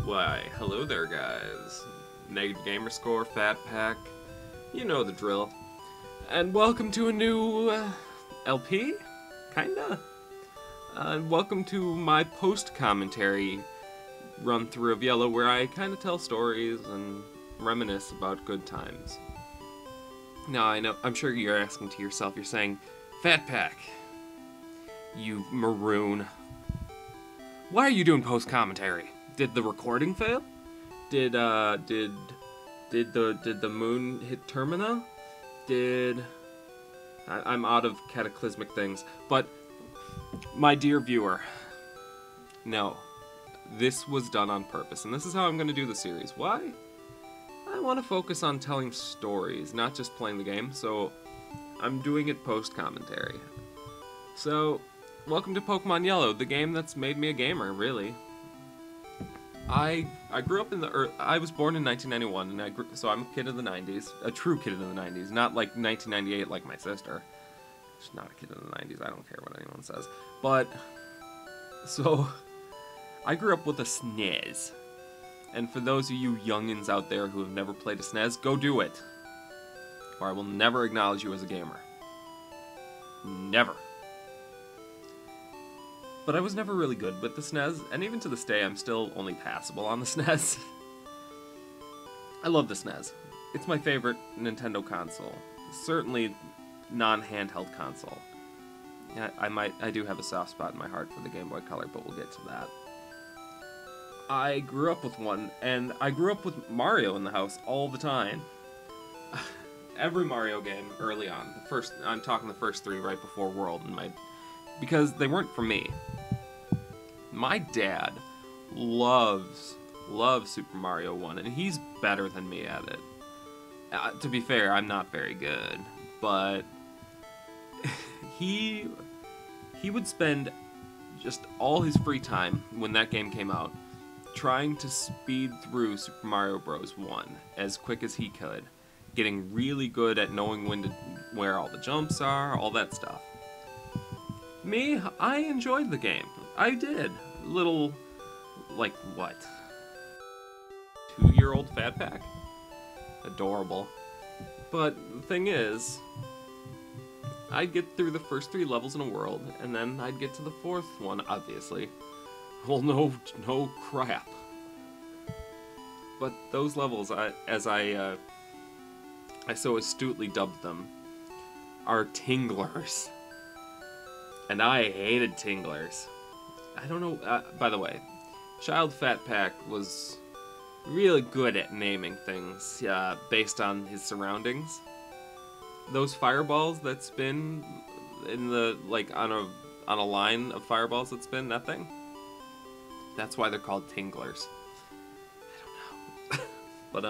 Why, hello there, guys. Negative gamer score, Phatpack, you know the drill. And welcome to a new LP, kinda. And welcome to my post-commentary run-through of Yellow, where I kinda tell stories and reminisce about good times. Now, I'm sure you're asking to yourself, you're saying, Phatpack, you maroon. Why are you doing post-commentary? Did the recording fail? Did the moon hit Termina? I'm out of cataclysmic things. But, my dear viewer, no. This was done on purpose, and this is how I'm going to do the series. Why? I want to focus on telling stories, not just playing the game, so I'm doing it post-commentary. So, welcome to Pokemon Yellow, the game that's made me a gamer, really. I grew up in I was born in 1991, and so I'm a kid of the 90s, a true kid of the 90s, not like 1998 like my sister. She's not a kid of the 90s, I don't care what anyone says. But, so, I grew up with a SNES. And for those of you youngins out there who have never played a SNES, go do it. Or I will never acknowledge you as a gamer. Never. But I was never really good with the SNES, and even to this day I'm still only passable on the SNES. I love the SNES. It's my favorite Nintendo console. Certainly non-handheld console. I do have a soft spot in my heart for the Game Boy Color, but we'll get to that. I grew up with one, and I grew up with Mario in the house all the time. Every Mario game early on. I'm talking the first three right before World, because they weren't for me. My dad loves Super Mario 1, and he's better than me at it. To be fair, I'm not very good, but he would spend just all his free time when that game came out trying to speed through Super Mario Bros. 1 as quick as he could, getting really good at knowing where all the jumps are, all that stuff. Me, I enjoyed the game. I did. Little, like, what? 2-year-old Phatpack? Adorable. But the thing is, I'd get through the first 3 levels in a world, and then I'd get to the 4th one, obviously. Well, no crap. But those levels, as I so astutely dubbed them, are tinglers. And I hated tinglers. I don't know, by the way, Child Phatpack was really good at naming things based on his surroundings. Those fireballs that spin in the, like, on a line of fireballs that spin, that thing? That's why they're called tinglers. I don't know. But,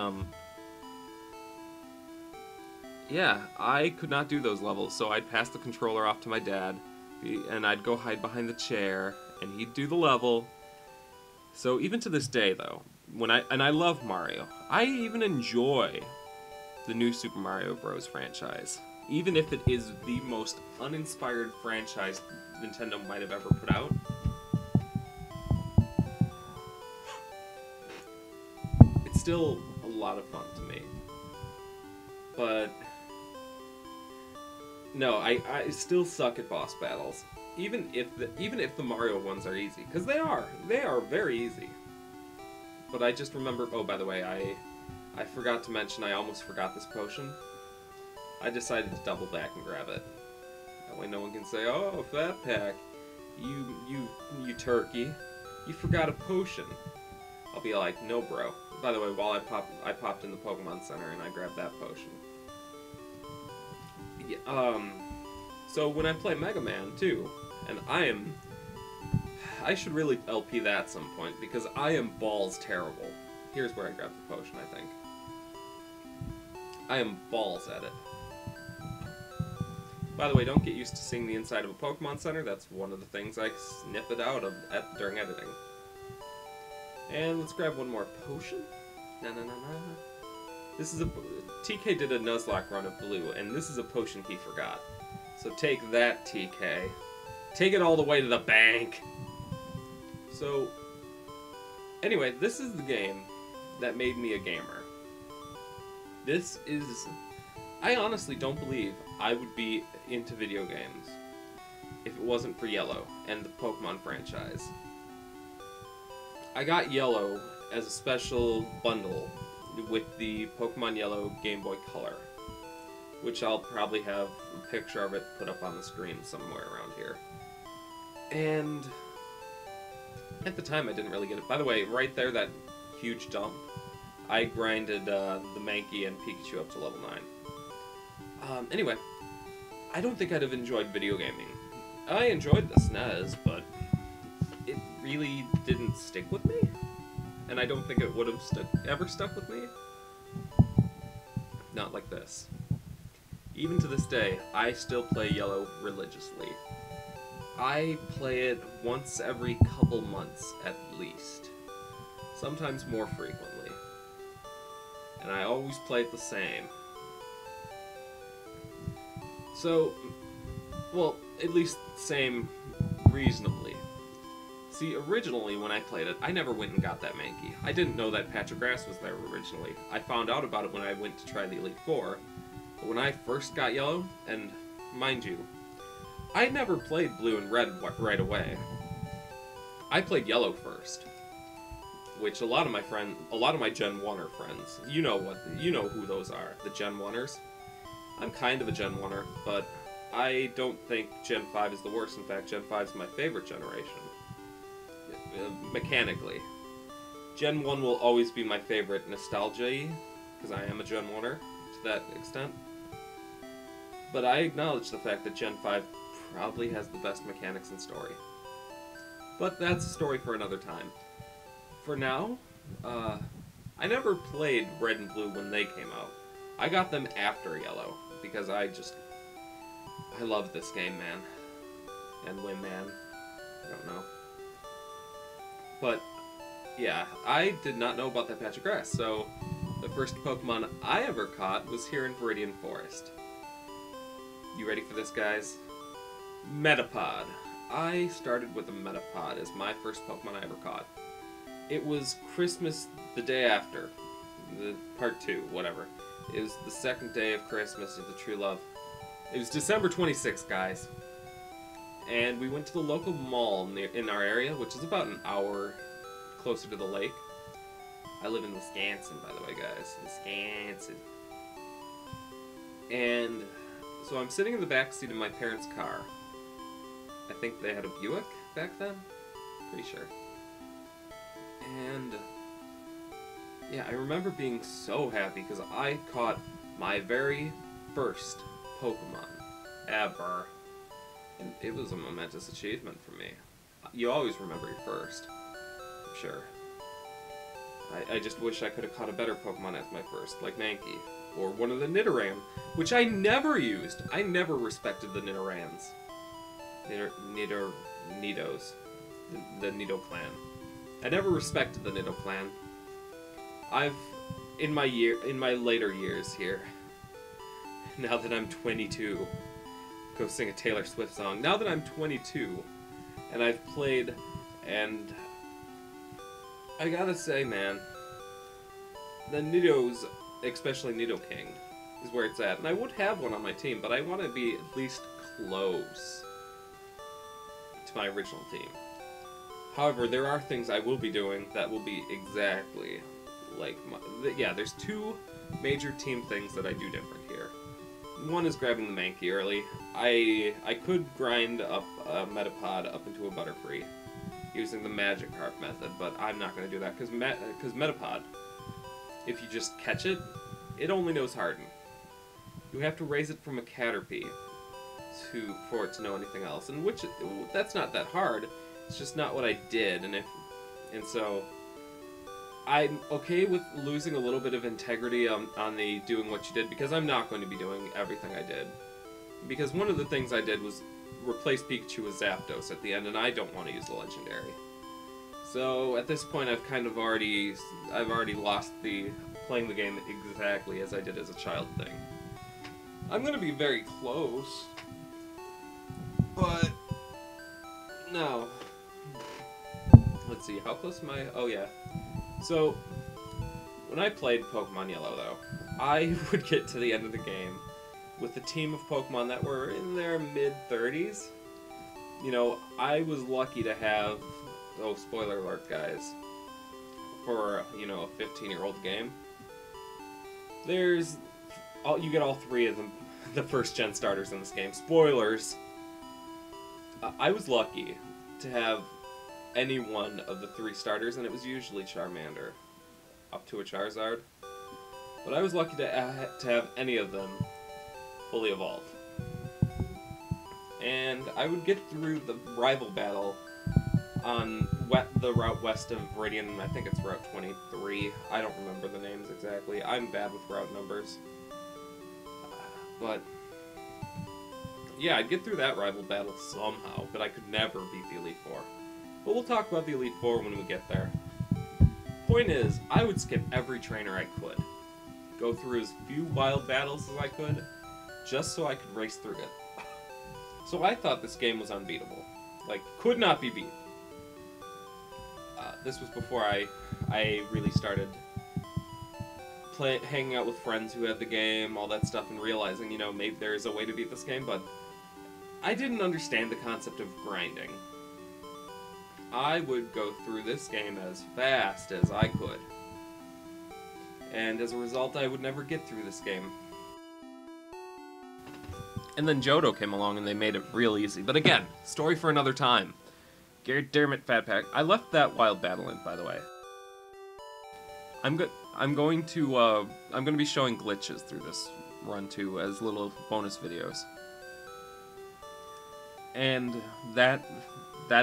yeah, I could not do those levels, so I'd pass the controller off to my dad, and I'd go hide behind the chair, and he'd do the level. So even to this day, though, I love Mario. I even enjoy the new Super Mario Bros. Franchise, even if it is the most uninspired franchise Nintendo might have ever put out. It's still a lot of fun to me. But no, I still suck at boss battles. Even if the Mario ones are easy, because they are very easy. But I just remember, oh, by the way, I forgot to mention, I almost forgot this potion. I decided to double back and grab it. That way no one can say, oh, Phatpack, you turkey, you forgot a potion. I'll be like, no bro. By the way, while I popped in the Pokemon Center and I grabbed that potion. Yeah, so when I play Mega Man, too, and I should really LP that at some point, because I am balls terrible. Here's where I grabbed the potion, I think. I am balls at it. By the way, don't get used to seeing the inside of a Pokemon Center. That's one of the things I snip it out of during editing. And let's grab one more potion. This is TK did a Nuzlocke run of blue, and this is a potion he forgot. So take that, TK. Take it all the way to the bank. So, Anyway, this is the game that made me a gamer. This is... I honestly don't believe I would be into video games if it wasn't for Yellow and the Pokemon franchise. I got Yellow as a special bundle with the Pokemon Yellow Game Boy Color, which I'll probably have a picture of it put up on the screen somewhere around here. And at the time I didn't really get it. By the way, right there, that huge jump, I grinded the Mankey and Pikachu up to level 9. Anyway, I don't think I'd have enjoyed video gaming. I enjoyed the SNES, but it really didn't stick with me. And I don't think it would have ever stuck with me. Not like this. Even to this day, I still play Yellow religiously. I play it once every couple months at least. Sometimes more frequently. And I always play it the same. So, well, at least same reasonably. See, originally when I played it, I never went and got that Mankey. I didn't know that patch of grass was there originally. I found out about it when I went to try the Elite Four. But when I first got Yellow, and mind you, I never played Blue and Red right away. I played Yellow first, which a lot of my Gen 1er friends, you know who those are, the Gen 1ers. I'm kind of a Gen 1er, but I don't think Gen 5 is the worst. In fact, Gen 5 is my favorite generation. Mechanically. Gen 1 will always be my favorite nostalgia, because I am a Gen 1er to that extent. But I acknowledge the fact that Gen 5 probably has the best mechanics and story. But that's a story for another time. For now, I never played Red and Blue when they came out. I got them after Yellow, because I love this game, man. And win, man. I don't know. But, yeah, I did not know about that patch of grass, so the first Pokemon I ever caught was here in Viridian Forest. You ready for this, guys? Metapod. I started with a Metapod as my first Pokemon I ever caught. It was Christmas the day after. Part 2, whatever. It was the second day of Christmas of the True Love. It was December 26th, guys. And we went to the local mall in our area, which is about an hour closer to the lake. I live in Wisconsin, by the way, guys. Wisconsin. And so I'm sitting in the back seat of my parents' car. I think they had a Buick back then. Pretty sure. And yeah, I remember being so happy because I caught my very first Pokemon ever. And it was a momentous achievement for me. You always remember your first, I'm sure. I just wish I could have caught a better Pokemon as my first, like Mankey. Or one of the Nidoran, which I never used. I never respected the Nidorans. Nidos. The Nido clan. I never respected the Nido clan. In my later years here, now that I'm 22, go sing a Taylor Swift song. Now that I'm 22, and I've played, and I gotta say, man, the Nidos, especially Nidoking, is where it's at. And I would have one on my team, but I want to be at least close to my original team. However, there are things I will be doing that will be exactly like yeah, there's two major team things that I do different here. One is grabbing the Mankey early. I could grind up a Metapod up into a Butterfree using the Magikarp method, but I'm not going to do that because Metapod, if you just catch it, it only knows Harden. You have to raise it from a Caterpie for it to know anything else, and that's not that hard. It's just not what I did, and so I'm okay with losing a little bit of integrity on the doing what you did, because I'm not going to be doing everything I did. Because one of the things I did was replace Pikachu with Zapdos at the end, and I don't want to use the Legendary. So at this point, I've already lost the playing the game exactly as I did as a child thing. I'm going to be very close, but no. Let's Let's see, how close am I? Oh, yeah. So, when I played Pokemon Yellow, though, I would get to the end of the game with a team of Pokemon that were in their mid-30s. You know, I was lucky to have, oh, spoiler alert, guys, for, you know, a 15-year-old game. You get all three of them, the first-gen starters in this game. Spoilers! I was lucky to have any one of the three starters, and it was usually Charmander, up to a Charizard. But I was lucky to have any of them fully evolved. And I would get through the rival battle on the route west of Viridian. I think it's Route 23. I don't remember the names exactly. I'm bad with route numbers. But yeah, I'd get through that rival battle somehow, but I could never beat the Elite Four. But we'll talk about the Elite Four when we get there. Point is, I would skip every trainer I could. Go through as few wild battles as I could, just so I could race through it. So I thought this game was unbeatable. Like, could not be beat. This was before I really started hanging out with friends who had the game, all that stuff, and realizing, you know, maybe there is a way to beat this game, but I didn't understand the concept of grinding. I would go through this game as fast as I could. And as a result, I would never get through this game. And then Johto came along and they made it real easy. But again, story for another time. Garrett Dermot Phatpack. I left that wild battle in, by the way. I'm going to be showing glitches through this run too, as little bonus videos. And that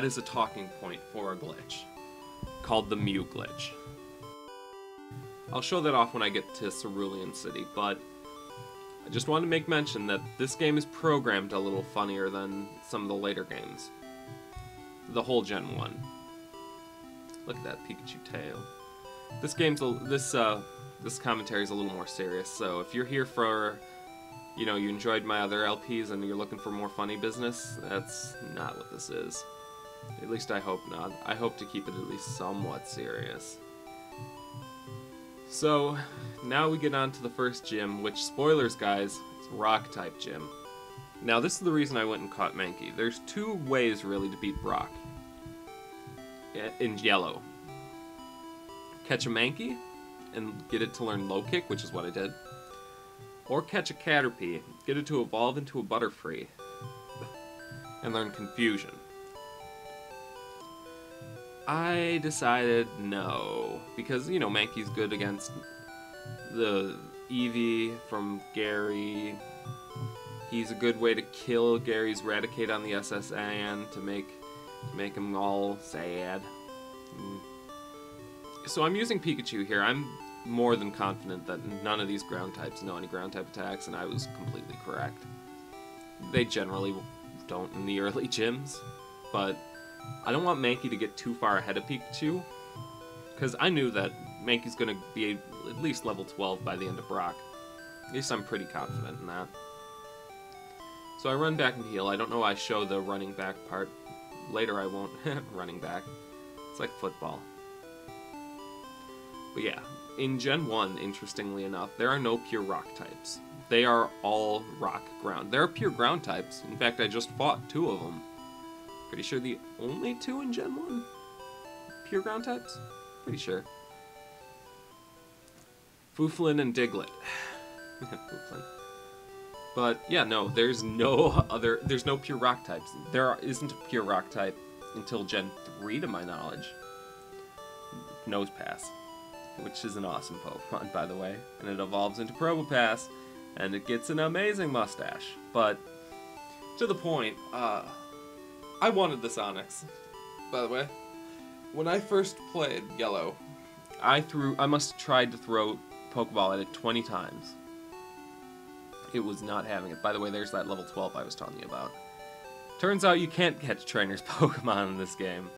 is a talking point for a glitch, called the Mew glitch. I'll show that off when I get to Cerulean City, but I just want to make mention that this game is programmed a little funnier than some of the later games. The whole Gen 1. Look at that Pikachu tail. This commentary is a little more serious, so if you're here for, you know, you enjoyed my other LPs and you're looking for more funny business, that's not what this is. At least I hope not. I hope to keep it at least somewhat serious. So, now we get on to the first gym, which, spoilers guys, it's a Rock-type gym. Now this is the reason I went and caught Mankey. There's two ways really to beat Brock in Yellow. Catch a Mankey and get it to learn Low Kick, which is what I did. Or catch a Caterpie, get it to evolve into a Butterfree, and learn Confusion. I decided no, because, you know, Mankey's good against the Eevee from Gary. He's a good way to kill Gary's Raticate on the SSN to make him all sad. So I'm using Pikachu here. I'm more than confident that none of these ground types know any ground type attacks, and I was completely correct. They generally don't in the early gyms, but I don't want Mankey to get too far ahead of Pikachu, because I knew that Mankey's going to be at least level 12 by the end of Brock. At least I'm pretty confident in that. So I run back and heal. I don't know why I show the running back part. Later I won't. Running back. It's like football. But yeah, in Gen 1, interestingly enough, there are no pure rock types. They are all rock ground. There are pure ground types. In fact, I just fought 2 of them. Pretty sure the only 2 in Gen 1? Pure ground types? Pretty sure. Fooflin and Diglett. Fooflin. But yeah, no, there's no pure rock types. There isn't a pure rock type until Gen 3 to my knowledge. Nosepass, which is an awesome Pokemon, by the way, and it evolves into Probopass, and it gets an amazing mustache. But to the point, I wanted this Onix, by the way. When I first played Yellow, I must have tried to throw Pokeball at it 20 times. It was not having it. By the way, there's that level 12 I was telling you about. Turns out you can't catch trainers Pokemon in this game.